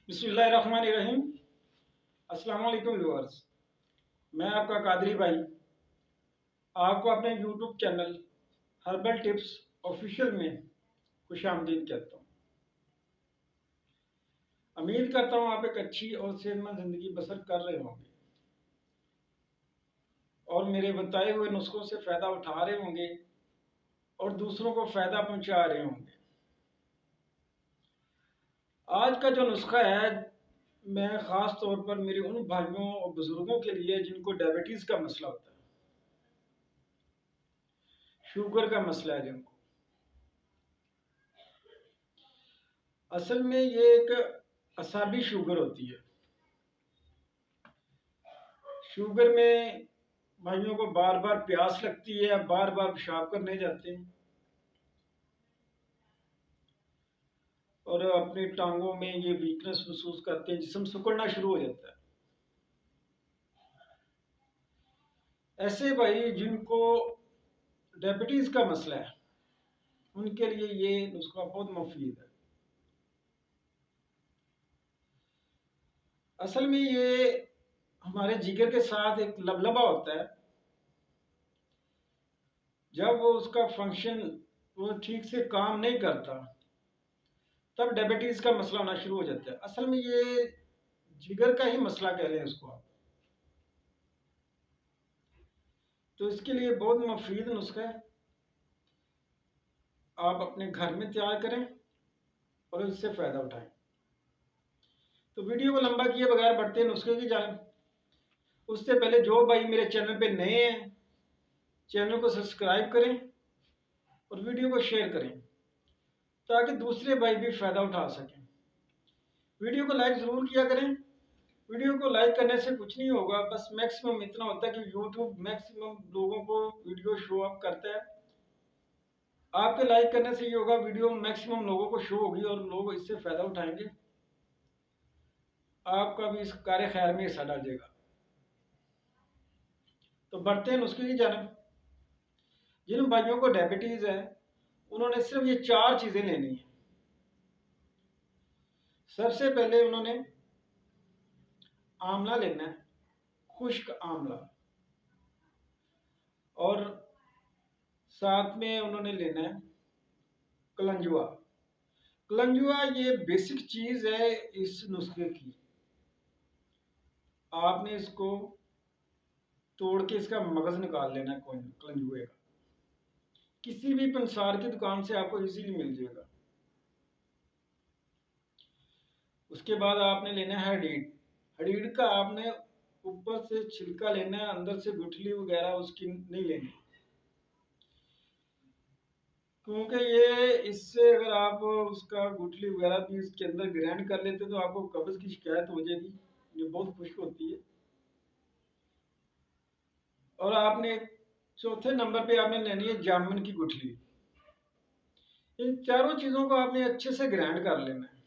बिस्मिल्लाहिर्रहमानिर्रहीम। अस्सलाम वालेकुम व्यूअर्स। मैं आपका कादरी भाई आपको अपने YouTube channel herbal tips official में खुशामदीद कहता हूँ। उम्मीद करता हूँ आप एक अच्छी और सेहतमंद ज़िंदगी बसर कर रहे होंगे और मेरे बताए हुए नुस्खों से फ़ायदा उठा रहे होंगे और दूसरों को फ़ायदा पहुँचा रहे होंगे। आज का जो नुस्खा है, मैं ख़ास तौर पर मेरे उन भाइयों और बुज़ुर्गों के लिए जिनको डायबिटीज़ का मसला होता है, शुगर का मसला है जिनको, असल में ये एक असाबी शुगर होती है। शुगर में भाइयों को बार बार प्यास लगती है, बार बार पेशाब करने जाते हैं और अपनी टांगों में ये वीकनेस महसूस करते हैं, जिस्म सिकुड़ना शुरू हो जाता है। ऐसे भाई जिनको डायबिटीज़ का मसला है, उनके लिए ये नुस्खा बहुत मुफीद है। असल में ये हमारे जिगर के साथ एक लबलबा होता है। जब वो उसका फंक्शन वो ठीक से काम नहीं करता, तब डायबिटीज़ का मसला होना शुरू हो जाता है। असल में ये जिगर का ही मसला कह लें इसको आप। तो इसके लिए बहुत मुफीद नुस्खा है, आप अपने घर में तैयार करें और इससे फ़ायदा उठाएं। तो वीडियो को लंबा किए बगैर बढ़ते हैं नुस्खे की जानिब। उससे पहले जो भाई मेरे चैनल पे नए हैं, चैनल को सब्सक्राइब करें और वीडियो को शेयर करें ताकि दूसरे भाई भी फ़ायदा उठा सकें। वीडियो को लाइक ज़रूर किया करें। वीडियो को लाइक करने से कुछ नहीं होगा, बस मैक्सिमम इतना होता है कि यूट्यूब मैक्सिमम लोगों को वीडियो शो अप करता है। आपके लाइक करने से ये होगा, वीडियो मैक्सिमम लोगों को शो होगी और लोग इससे फ़ायदा उठाएंगे, आपका भी इस कार्य खैर में हिस्सा डालिएगा। तो बढ़ते हैं नुस्खे की जानिब। जिन भाइयों को डायबिटीज़ है, उन्होंने सिर्फ ये 4 चीज़ें लेनी है। सबसे पहले उन्होंने आंवला लेना है, खुश्क आंवला, और साथ में उन्होंने लेना है कलंजुआ। कलंजुआ ये बेसिक चीज़ है इस नुस्खे की। आपने इसको तोड़ के इसका मगज़ निकाल लेना है कलंजुए का। किसी भी पंसार की दुकान से आपको इजीली मिल जाएगा। उसके बाद आपने लेना है हडीड। हडीड का आपने ऊपर से छिलका लेना है, अंदर से गुठली वगैरह उसकी नहीं लेनी, क्योंकि ये इससे अगर आप उसका गुठली वगैरह भी इसके अंदर ग्राइंड कर लेते तो आपको कब्ज़ की शिकायत हो जाएगी। ये बहुत खुश्क होती है। और आपने चौथे नंबर पे आपने लेनी है जामुन की गुठली। इन चारों चीज़ों को आपने अच्छे से ग्राइंड कर लेना है।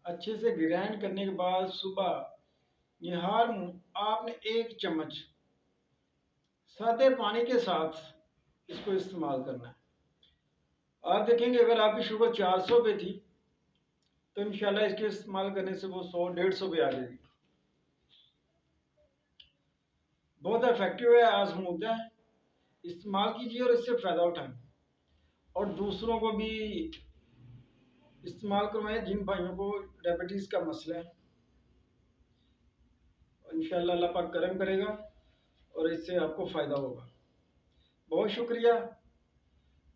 अच्छे से ग्राइंड करने के बाद सुबह निहार मुंह आपने 1 चम्मच सादे पानी के साथ इसको इस्तेमाल करना है। आप देखेंगे अगर आपकी शुगर 400 पे थी तो इंशाल्लाह इसके इस्तेमाल करने से वो 100-150 पे आ जाएगी। बहुत इफेक्टिव है, आजमूदा है, इस्तेमाल कीजिए और इससे फ़ायदा उठाएं और दूसरों को भी इस्तेमाल करवाएं जिन भाइयों को डायबिटीज़ का मसला है। इंशाल्लाह अल्लाह पाक करम करेगा और इससे आपको फ़ायदा होगा। बहुत शुक्रिया।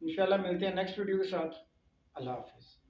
इंशाल्लाह मिलते हैं नेक्स्ट वीडियो के साथ। अल्लाह हाफिज़।